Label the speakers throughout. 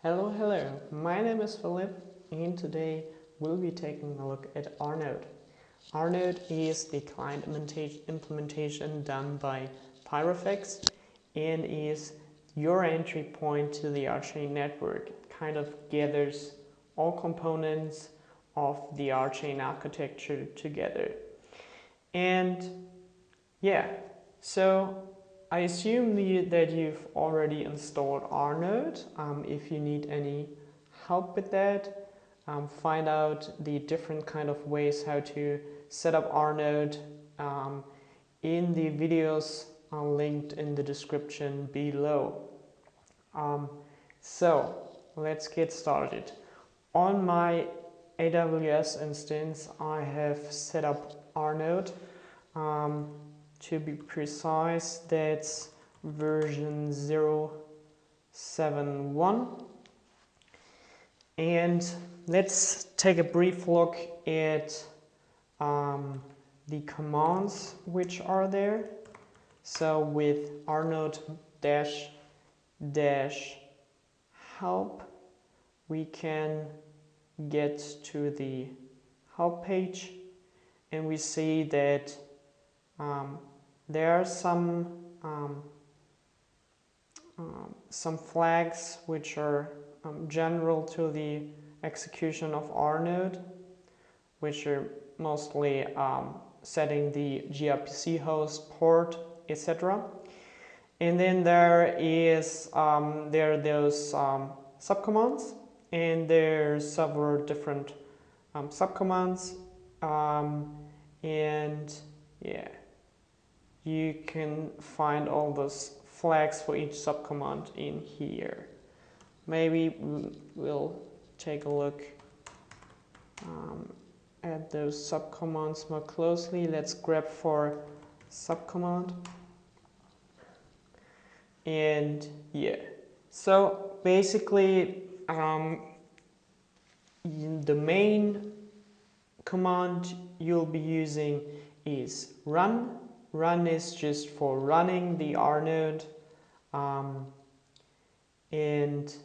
Speaker 1: Hello, my name is Philipp and today we'll be taking a look at RNode. RNode is the client implementation done by privKey and is your entry point to the RChain network. It kind of gathers all components of the RChain architecture together. And yeah, so I assume that you've already installed RNode. If you need any help with that, find out the different kind of ways how to set up RNode in the videos linked in the description below. So let's get started. On my AWS instance, I have set up RNode. To be precise, that's version 0.7.1. And let's take a brief look at the commands which are there. So with RNode -help, we can get to the help page and we see that there are some flags which are general to the execution of RNode, which are mostly setting the gRPC host, port, etc. And then there are those subcommands, and there are several different subcommands, and yeah, you can find all those flags for each subcommand in here. Maybe we'll take a look at those subcommands more closely. Let's grab for subcommand. And yeah, so basically the main command you'll be using is run. Run is just for running the RNode, and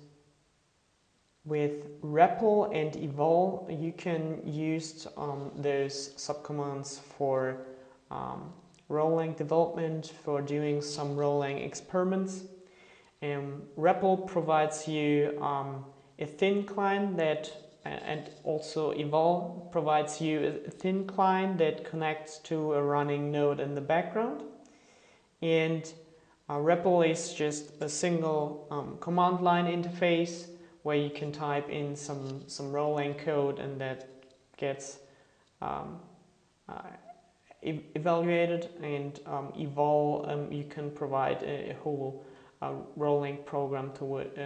Speaker 1: with repl and eval you can use those subcommands for Rholang development, for doing some Rholang experiments. Repl provides you a thin client and also eval provides you a thin client that connects to a running node in the background. And repl is just a single command line interface where you can type in some Rholang code and that gets evaluated, and eval you can provide a whole Rholang program to it,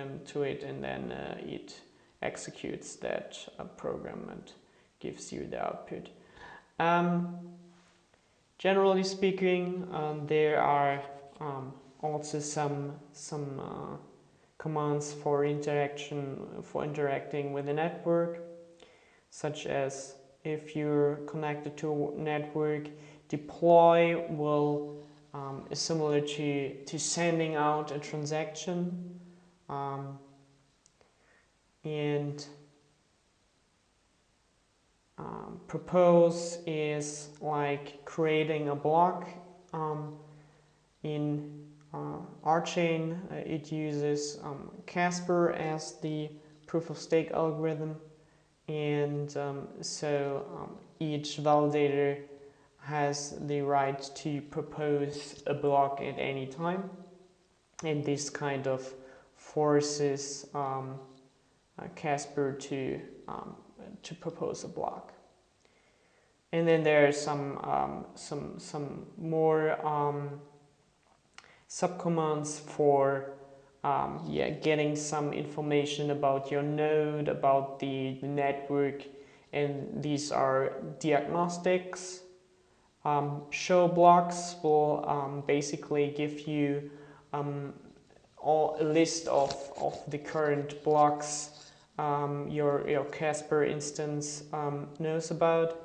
Speaker 1: and then it executes that program and gives you the output. Generally speaking, there are also some commands for interacting with the network, such as if you're connected to a network, deploy is similar to sending out a transaction. And propose is like creating a block. In RChain, it uses Casper as the proof of stake algorithm, and so each validator has the right to propose a block at any time, and this kind of forces Casper to propose a block. And then there are some more subcommands for getting some information about your node, about the network, and these are diagnostics. Show blocks will basically give you a list of the current blocks your Casper instance knows about,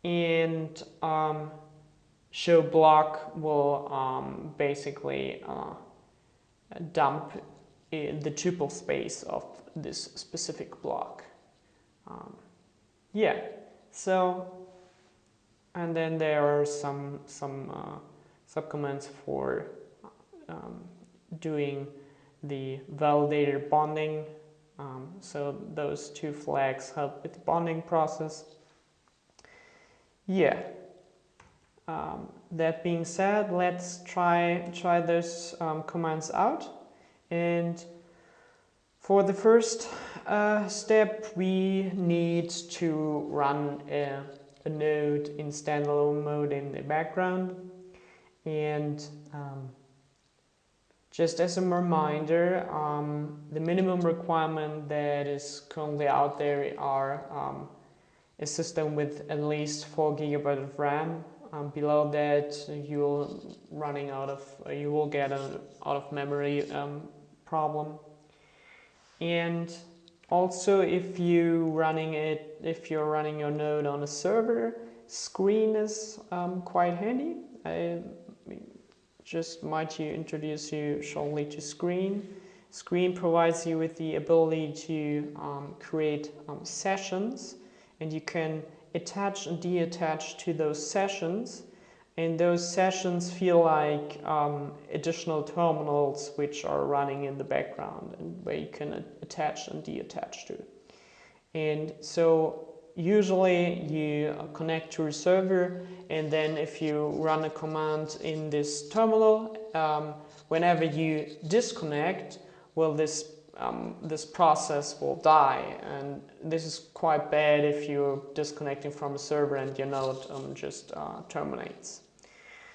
Speaker 1: and show block will basically dump the tuple space of this specific block. Yeah, so, and then there are some subcommands for doing the validator bonding. So those two flags help with the bonding process. Yeah. That being said, let's try those commands out. And for the first step, we need to run a node in standalone mode in the background. And just as a reminder, the minimum requirement that is currently out there are a system with at least 4 GB of RAM. Below that, you will get an out of memory problem. And also, if you're running your node on a server, screen is quite handy. I just might introduce you shortly to screen. Screen provides you with the ability to create sessions, and you can attach and deattach to those sessions, and those sessions feel like additional terminals which are running in the background and where you can attach and deattach to. And so usually you connect to a server, and then if you run a command in this terminal, whenever you disconnect, well, this process will die, and this is quite bad if you're disconnecting from a server and your node just terminates.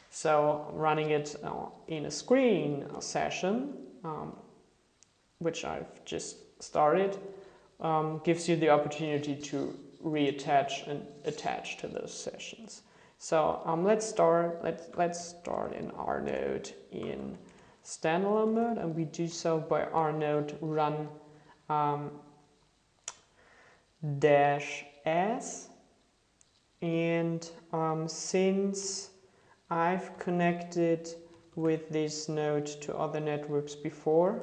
Speaker 1: So running it in a screen session, which I've just started, gives you the opportunity to reattach and attach to those sessions. So let's start in RNode in standalone mode, and we do so by RNode run -s. And since I've connected with this node to other networks before,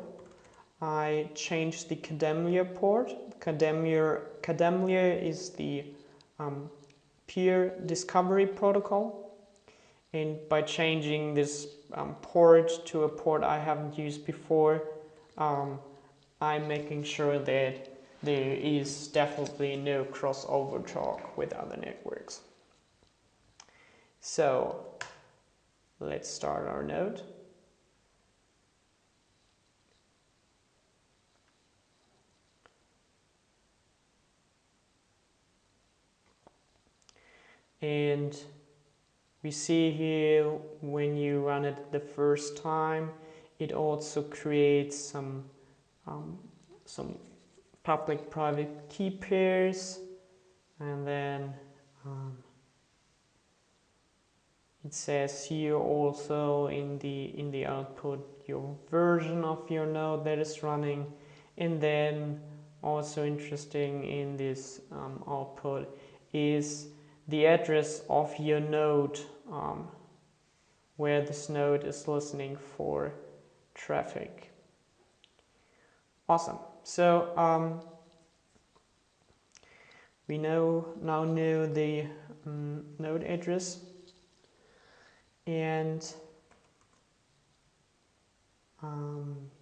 Speaker 1: I changed the Kademlia port. Kademlia is the peer discovery protocol, and by changing this port to a port I haven't used before, I'm making sure that there is definitely no crossover talk with other networks. So let's start our node. And we see here when you run it the first time, it also creates some public-private key pairs, and then it says here also in the output your version of your node that is running, and then also interesting in this output is the address of your node, where this node is listening for traffic. Awesome. So we now know the node address, and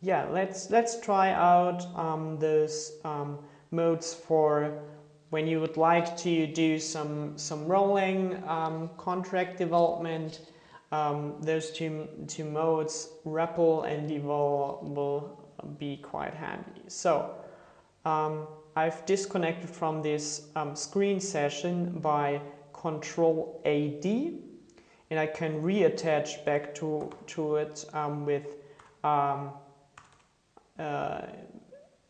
Speaker 1: yeah, let's try out those modes for when you would like to do some Rholang contract development. Those two modes, repl and eval, will be quite handy. So I've disconnected from this screen session by Control-AD, and I can reattach back to it with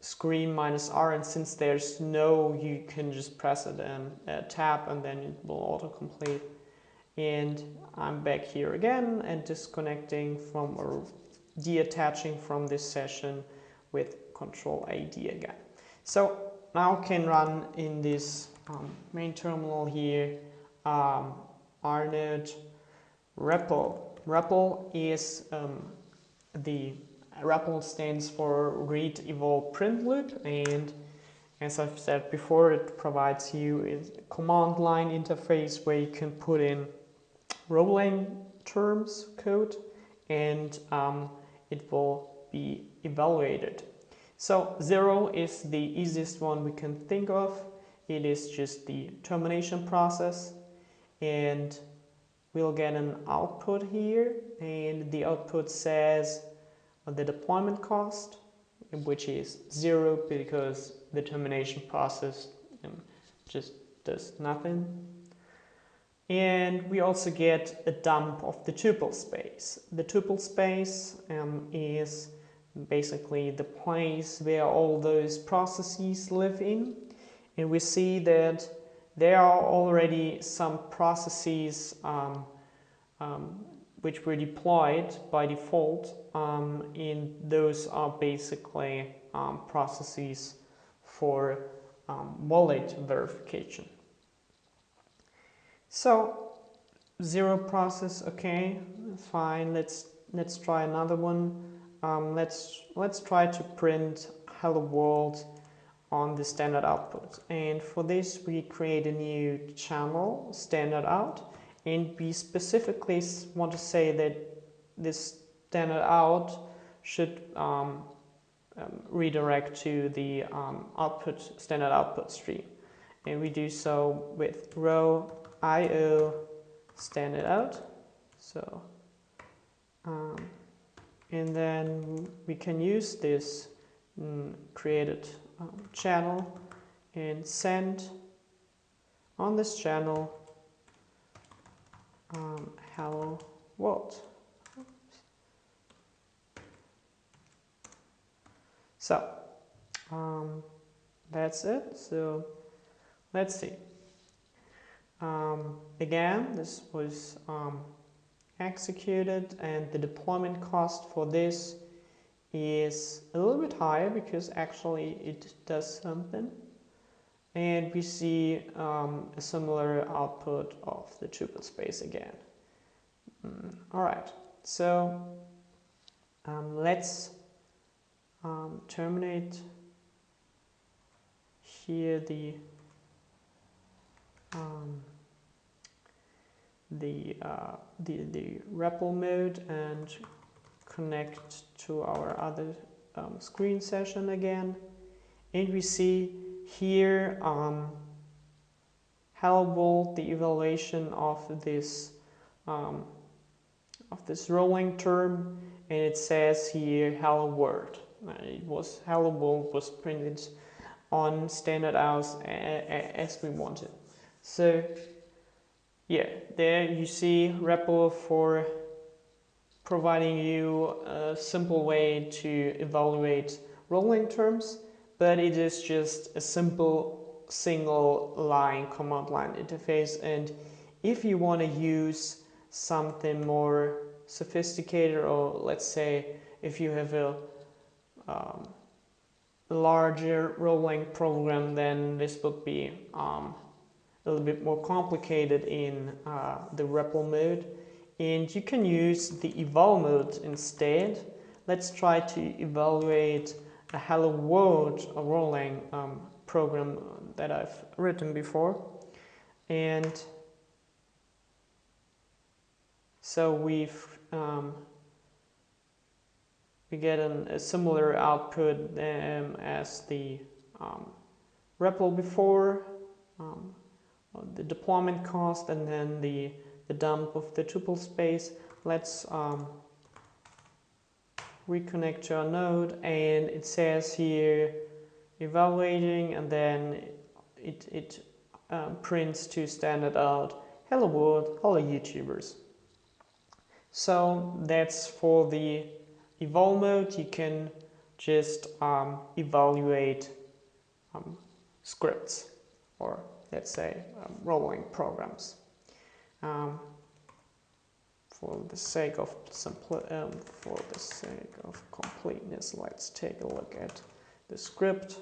Speaker 1: screen -R, and since there's no, you can just press it and tap, and then it will autocomplete. And I'm back here again and disconnecting from or deattaching from this session with Control-AD again. So now can run in this main terminal here RNode repl. Repl is the REPL stands for read eval print loop, and as I've said before, it provides you a command line interface where you can put in Rholang terms code, and it will be evaluated. So 0 is the easiest one we can think of. It is just the termination process, and we'll get an output here, and the output says the deployment cost, which is 0 because the termination process just does nothing. And we also get a dump of the tuple space. The tuple space is basically the place where all those processes live in. And we see that there are already some processes which were deployed by default, and those are basically processes for wallet verification. So 0 process, okay, fine. Let's try another one. Let's try to print hello world on the standard output, and for this we create a new channel, standard out, and we specifically want to say that this standard out should redirect to the standard output stream, and we do so with row.io standard out. So and then we can use this created channel and send on this channel hello world. So that's it. So let's see. Again, this was executed, and the deployment cost for this is a little bit higher because actually it does something, and we see a similar output of the tuple space again. All right, so let's terminate here the REPL mode and connect to our other screen session again, and we see here hello world, the evaluation of this Rholang term, and it says here hello world. Hello world was printed on standard out as we wanted. So yeah, there you see REPL for providing you a simple way to evaluate Rholang terms, but it is just a simple single line command line interface. And if you want to use something more sophisticated, or let's say if you have a larger Rholang program, then this would be a little bit more complicated in the REPL mode, and you can use the eval mode instead. Let's try to evaluate a hello world Rholang program that I've written before, and so we get a similar output as the REPL before. The deployment cost, and then the dump of the tuple space. Let's reconnect to our node, and it says here evaluating, and then it prints to standard out hello world, hello YouTubers. So that's for the eval mode. You can just evaluate scripts, or let's say Rholang programs. For the sake of completeness, let's take a look at the script.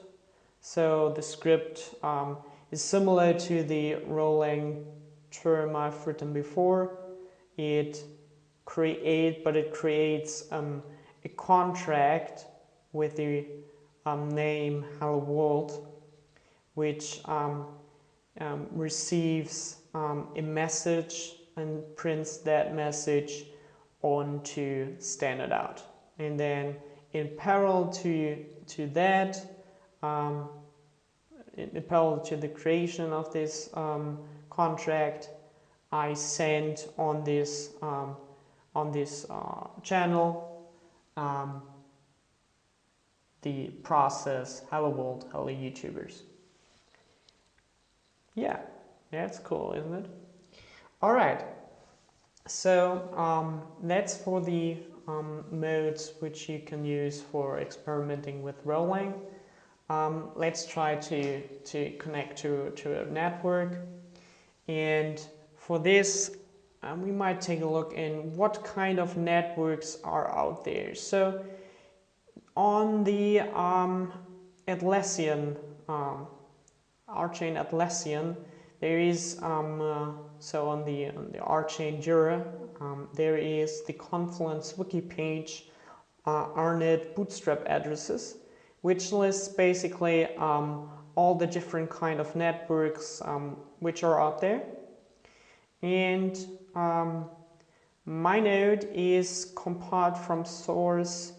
Speaker 1: So the script is similar to the Rholang term I've written before. It creates a a contract with the name hello world, which receives a message and prints that message onto standard out. And then in parallel to that, in parallel to the creation of this contract, I send on this channel the process hello world, hello YouTubers. Yeah, that's cool, isn't it? All right, so that's for the modes which you can use for experimenting with Rholang. Let's try to connect to a network, and for this we might take a look in what kind of networks are out there. So on the Atlassian, RChain Atlassian, there is so on the RChain Jira, there is the Confluence wiki page, RNode bootstrap addresses, which lists basically all the different kind of networks which are out there. And my node is compiled from source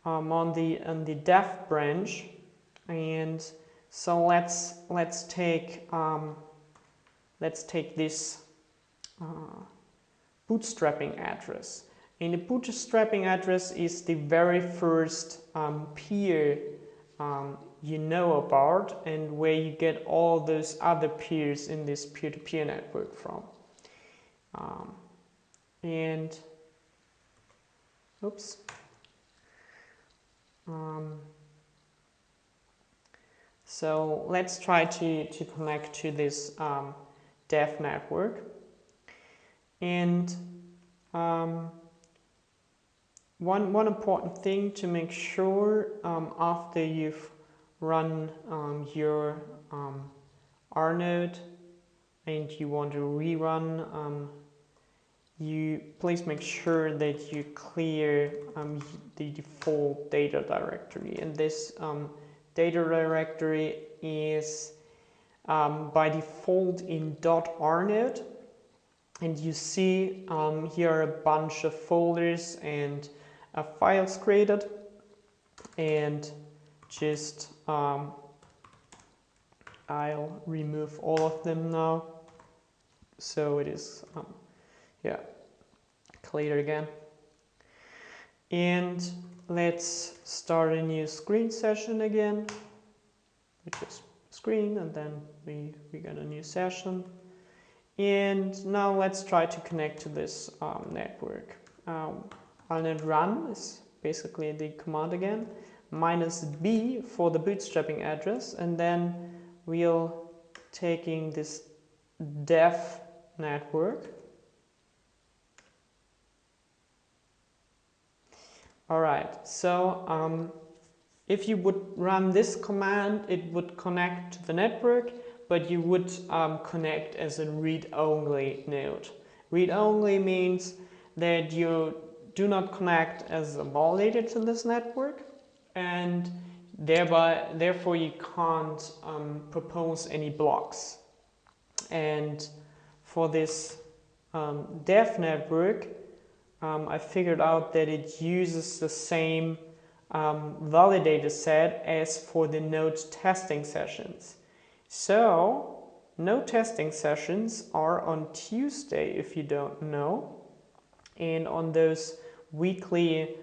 Speaker 1: on the dev branch, and so let's take this bootstrapping address. And the bootstrapping address is the very first peer you know about, and where you get all those other peers in this peer-to-peer network from. And oops. So let's try to connect to this dev network. And one important thing to make sure after you've run your RNode and you want to rerun, you please make sure that you clear the default data directory. And this data directory is by default in .rnode, and you see here are a bunch of folders and files created, and just I'll remove all of them now, so it is yeah, clear again. And let's start a new screen session again, which is screen, and then we got a new session. And now let's try to connect to this network. RNode run is basically the command again, -b for the bootstrapping address, and then we'll taking this dev network. All right, so if you would run this command, it would connect to the network, but you would connect as a read-only node. Read-only means that you do not connect as a validator to this network, and therefore you can't propose any blocks. And for this dev network, I figured out that it uses the same validator set as for the node testing sessions. So node testing sessions are on Tuesday, if you don't know, and on those weekly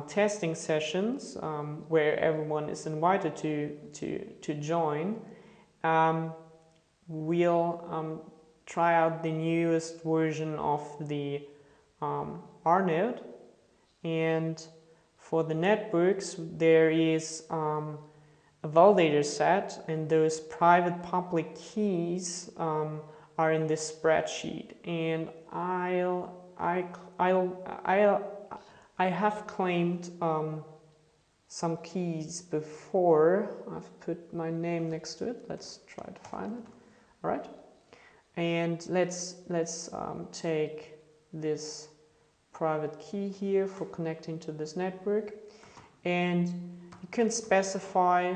Speaker 1: testing sessions where everyone is invited to join, we'll try out the newest version of the RNode. And for the networks, there is a validator set, and those private public keys are in this spreadsheet. And I have claimed some keys before. I've put my name next to it. Let's try to find it. All right, and let's take this private key here for connecting to this network, and you can specify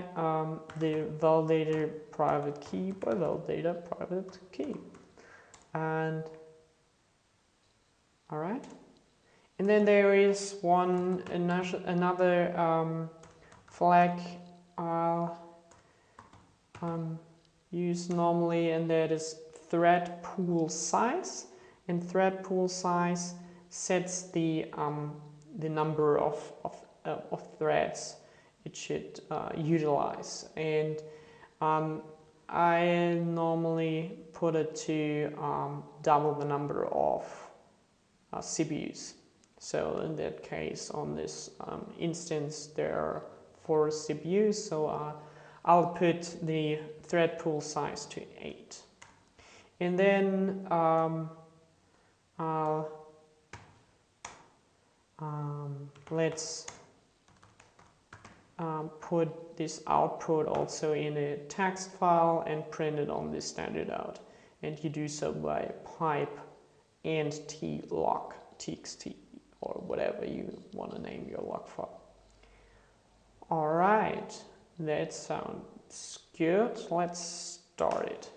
Speaker 1: the validator private key by validator-private-key. And all right, and then there is another flag I'll use normally, and that is thread pool size. And thread pool size sets the number of threads it should utilize, and I normally put it to double the number of CPUs. So in that case, on this instance, there are 4 CPUs, so I'll put the thread pool size to 8. And then let's put this output also in a text file and print it on this standard out. And you do so by pipe and tlog txt or whatever you want to name your log file. All right, that sounds good. Let's start it.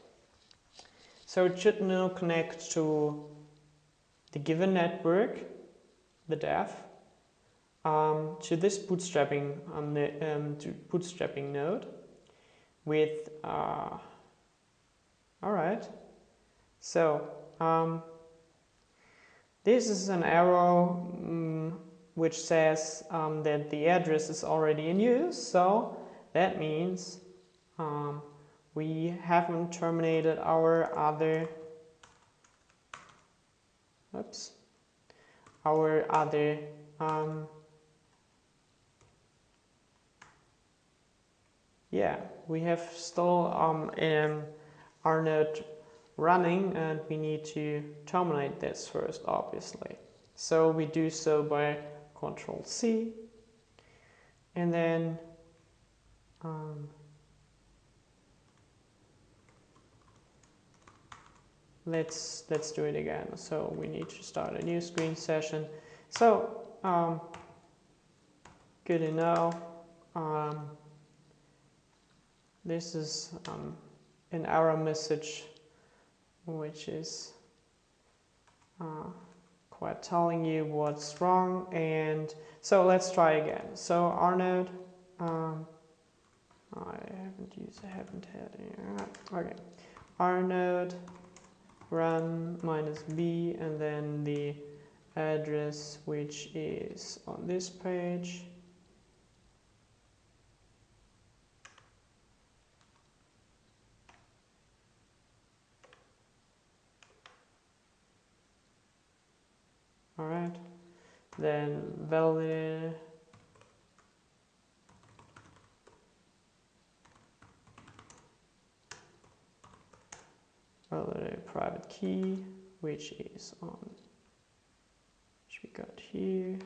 Speaker 1: So it should now connect to the given network, the dev, to this bootstrapping node with all right. So this is an arrow which says that the address is already in use. So that means we haven't terminated our other yeah, we have still RNode running, and we need to terminate this first, obviously. So we do so by Control-C, and then let's do it again. So we need to start a new screen session. So good to know. This is an error message, which is quite telling you what's wrong. And so let's try again. So RNode, okay. RNode run -b, and then the address which is on this page. All right, then validator private key, which is on, which we got here.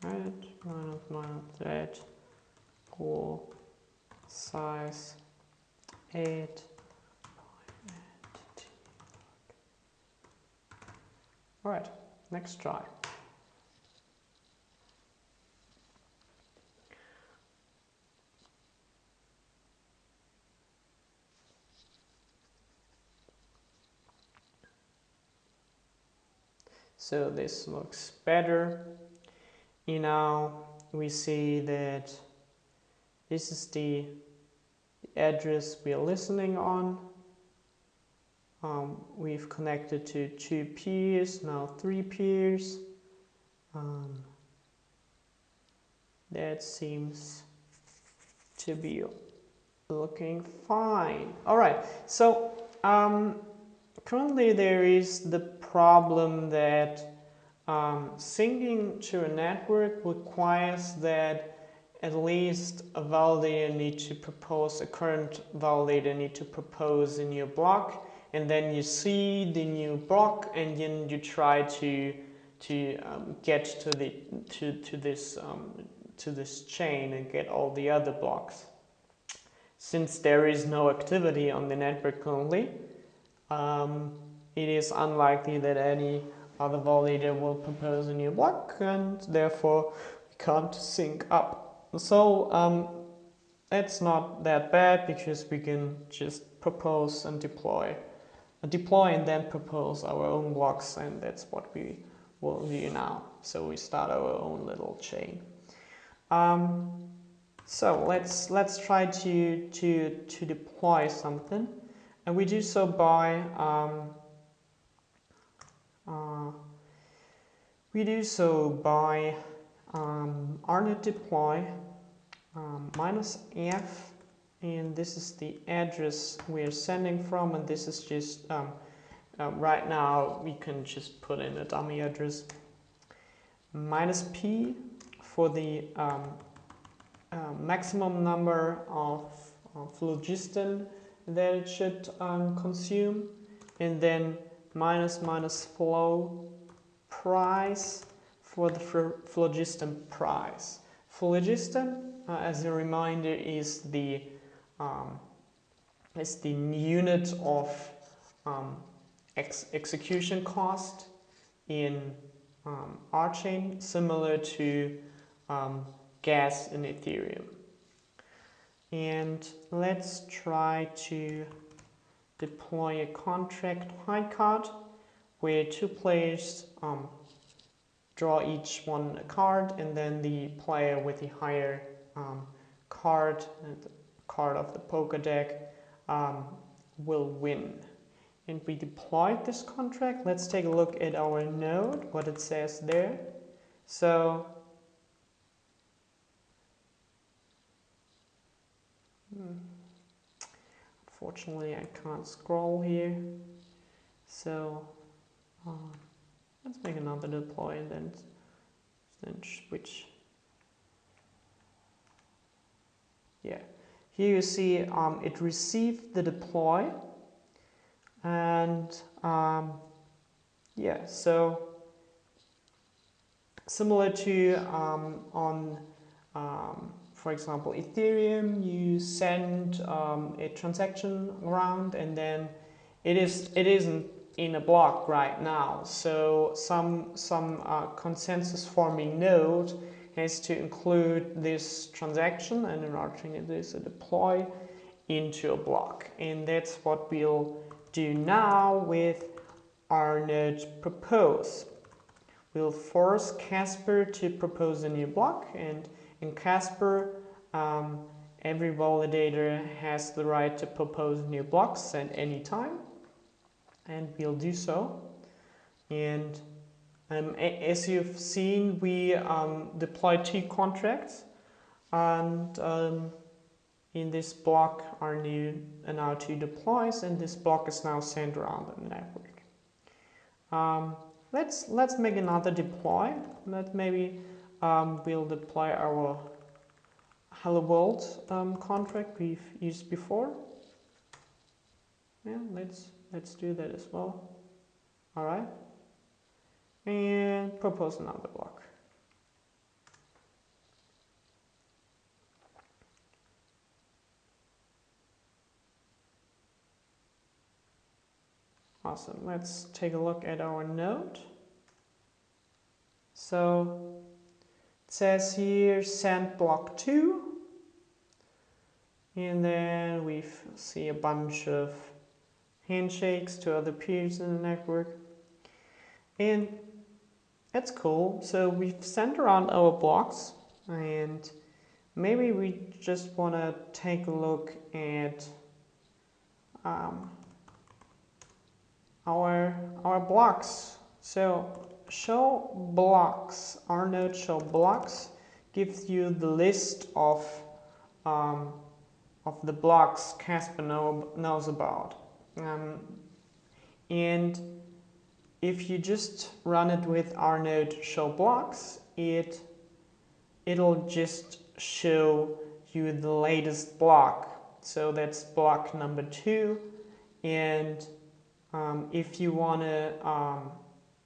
Speaker 1: Right, minus thread pool size 8. All right, next try. So this looks better. Now we see that this is the address we are listening on. We've connected to 2 peers, now 3 peers. That seems to be looking fine. All right, so currently there is the problem that syncing to a network requires that at least a validator need to propose, a current validator need to propose a new block, and then you see the new block, and then you try to get to this chain and get all the other blocks. since there is no activity on the network currently, it is unlikely that any other validator will propose a new block, and therefore we can't sync up. So it's not that bad, because we can just propose and deploy and then propose our own blocks, and that's what we will do now. So we start our own little chain. So let's try to deploy something, and we do so by RNode deploy -f, and this is the address we are sending from, and this is just right now we can just put in a dummy address, -p for the maximum number of phlogiston that it should consume, and then --flow price for the phlogiston price. Phlogiston, as a reminder, is the unit of execution cost in RChain, similar to gas in Ethereum. And let's try to deploy a contract hide card where two players draw each one a card, and then the player with the higher card and card of the poker deck will win. And we deployed this contract. Let's take a look at our node, what it says there. So unfortunately I can't scroll here, so let's make another deploy and then switch. Yeah, here you see it received the deploy, and yeah, so similar to on for example Ethereum, you send a transaction around, and then it isn't in a block right now, so some consensus forming node has to include this transaction, and in RChain it is a deploy into a block, and that's what we'll do now with RNode propose. We'll force Casper to propose a new block, and in Casper every validator has the right to propose new blocks at any time, and we'll do so. And as you've seen, we deploy two contracts, and in this block are now two deploys, and this block is now sent around the network. Let's make another deploy. Maybe we'll deploy our Hello World contract we've used before. Yeah, let's do that as well. All right, and propose another block. Awesome. Let's take a look at our node. So it says here send block 2, and then we see a bunch of handshakes to other peers in the network, and that's cool. So we've sent around our blocks, and maybe we just want to take a look at our blocks. So show blocks, RNode show blocks gives you the list of the blocks Casper knows about. And if you just run it with RNode show blocks, it'll just show you the latest block. So that's block number 2, and if you want to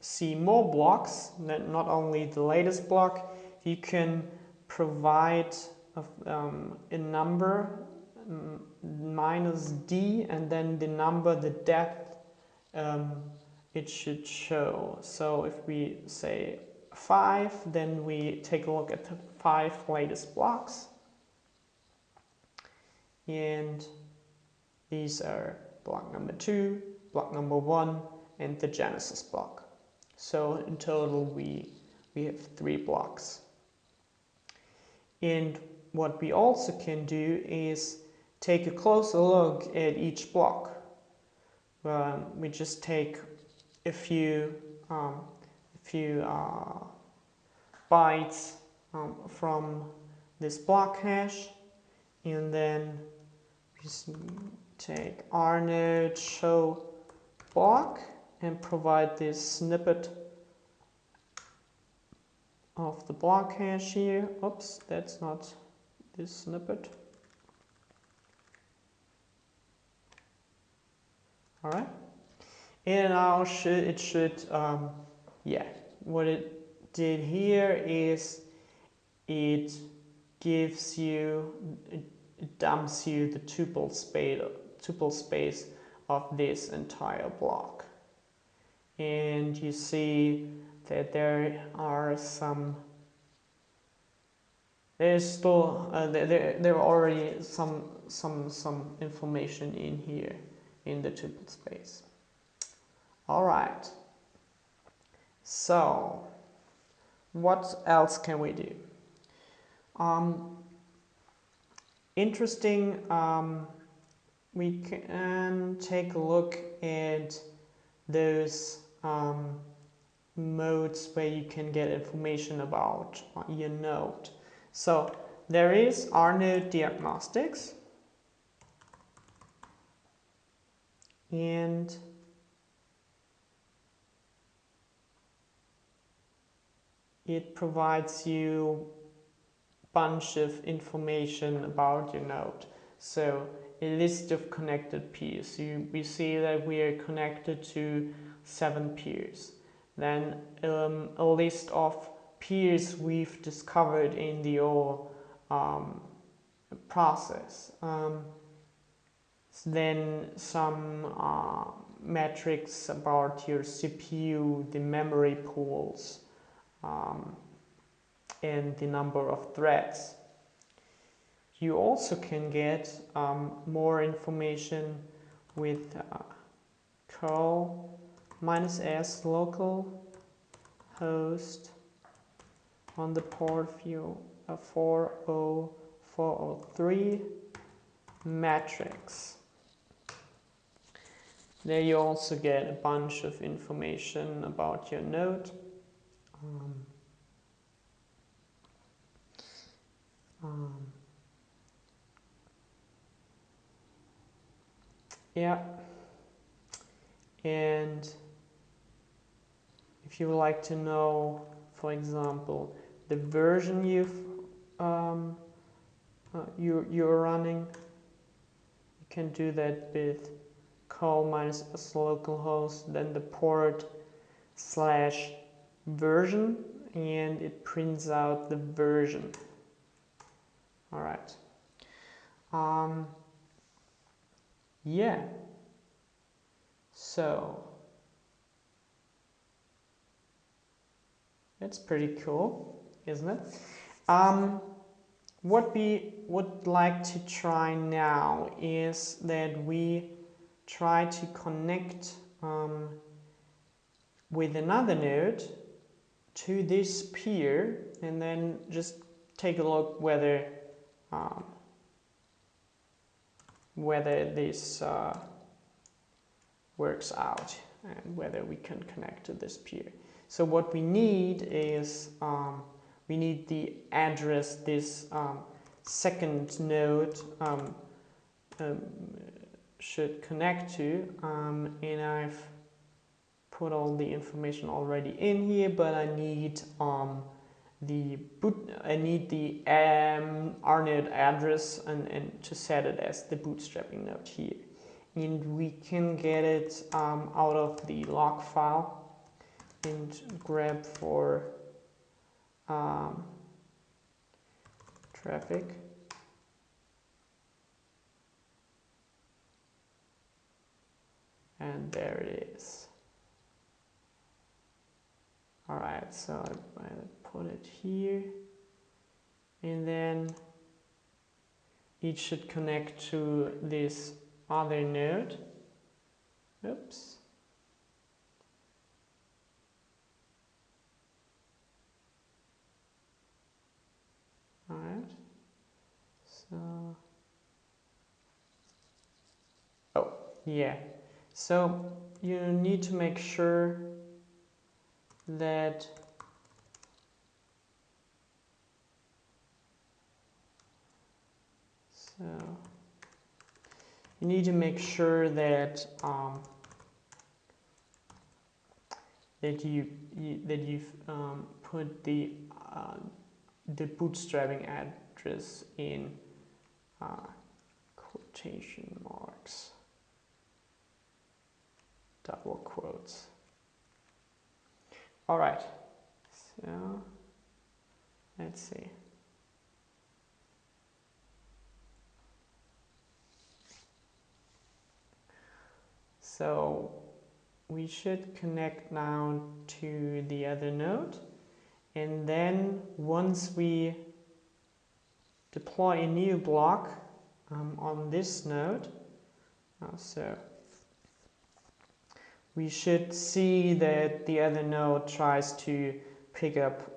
Speaker 1: see more blocks, not only the latest block, you can provide a number minus d and then the number, the depth it should show. So if we say 5, then we take a look at the 5 latest blocks. And these are block number 2, block number 1, and the genesis block. So in total we have 3 blocks. And what we also can do is take a closer look at each block. We just take a few bytes from this blockHash, and then just take RNode show block and provide this snippet of the blockHash here. Oops, that's not this snippet. All right, and now it should yeah, what it did here is it gives you, it dumps you the tuple space of this entire block, and you see that there are some. There's still there are already some information in here in the tuple space. All right. So what else can we do? Interesting. We can take a look at those modes where you can get information about your node. So there is RNode diagnostics, and it provides you a bunch of information about your node. So a list of connected peers. We see that we are connected to 7 peers. Then a list of peers we've discovered in the whole process. Then some metrics about your CPU, the memory pools, and the number of threads. You also can get more information with curl -s local host on the port view 40403 matrix. There you also get a bunch of information about your node. Yeah, and if you would like to know, for example, the version you're running, you can do that with curl -s localhost, then the port /version, and it prints out the version. All right. Yeah. So that's pretty cool, isn't it? What we would like to try now is that we try to connect with another node to this peer, and then just take a look whether this works out and whether we can connect to this peer. So what we need is we need the address this second node should connect to, and I've put all the information already in here, but I need the RNode address and to set it as the bootstrapping node here, and we can get it out of the log file and grab for traffic. And there it is. Alright, so I put it here, and then it should connect to this other node. Oops. Alright, so, oh, yeah. So you need to make sure that that you've put the bootstrapping address in quotation marks, double quotes. All right, so let's see. So we should connect now to the other node, and then once we deploy a new block on this node, so we should see that the other node tries to pick up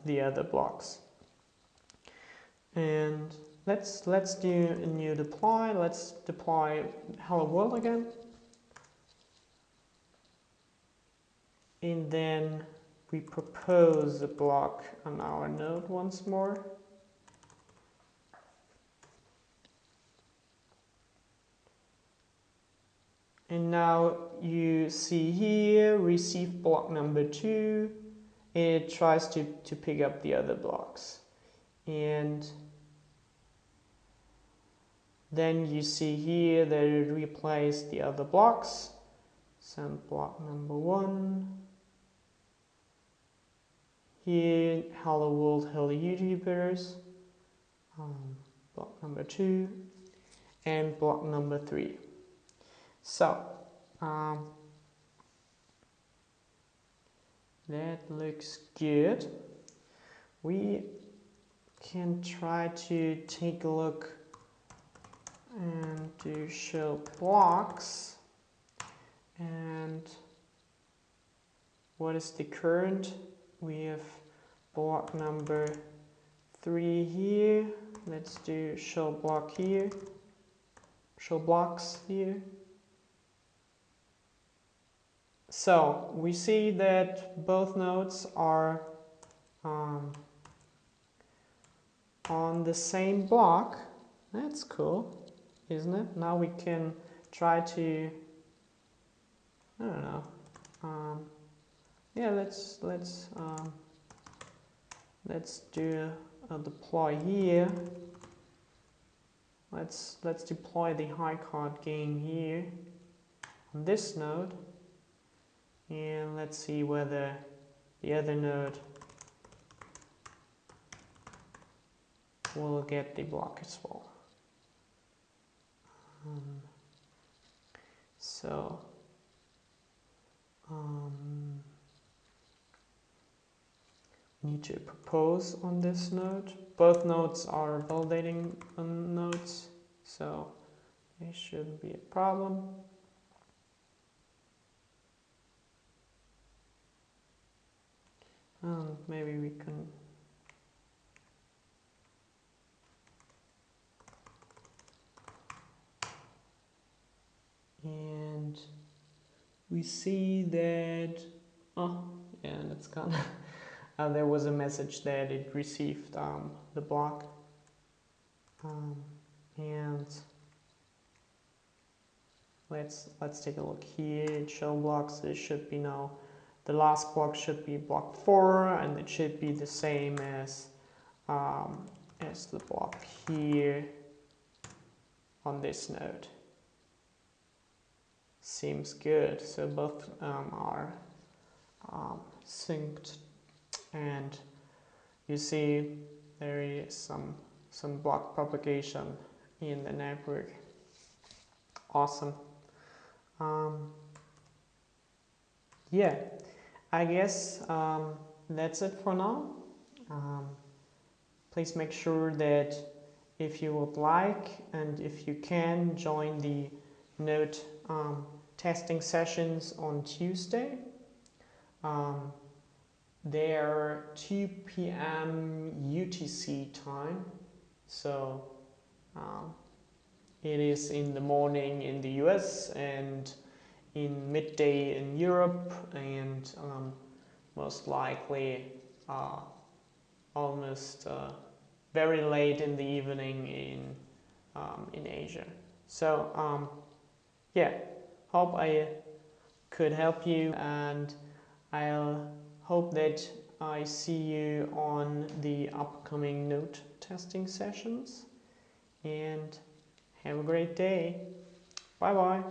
Speaker 1: the other blocks. And let's do a new deploy. Let's deploy hello world again. And then we propose a block on our node once more. And now you see here, receive block number 2. It tries to pick up the other blocks. And then you see here that it replays the other blocks. Send block number 1. Here, hello world, hello YouTubers. Block number 2. And block number 3. So, that looks good. We can try to take a look and to show blocks. And what is the current? We have block number 3 here. Let's do show block here. Show blocks here. So we see that both nodes are on the same block. That's cool, isn't it? Now we can try to, I don't know. Yeah, let's do a deploy here. Let's deploy the high card game here on this node. And let's see whether the other node will get the block as well. Need to propose on this node. Both nodes are validating nodes, so it shouldn't be a problem. Maybe we can and we see that yeah, that's gone. There was a message that it received the block, and let's take a look here. Show blocks. It should be now. The last block should be block 4, and it should be the same as the block here on this node. Seems good. So both are synced, and you see there is some block propagation in the network. Awesome. Yeah, I guess that's it for now. Please make sure that if you would like and if you can, join the Node testing sessions on Tuesday. They're 2 p.m. UTC time, so it is in the morning in the US and in midday in Europe, and most likely almost very late in the evening in Asia. So yeah, hope I could help you, and I'll hope that I see you on the upcoming Node testing sessions, and have a great day. Bye bye.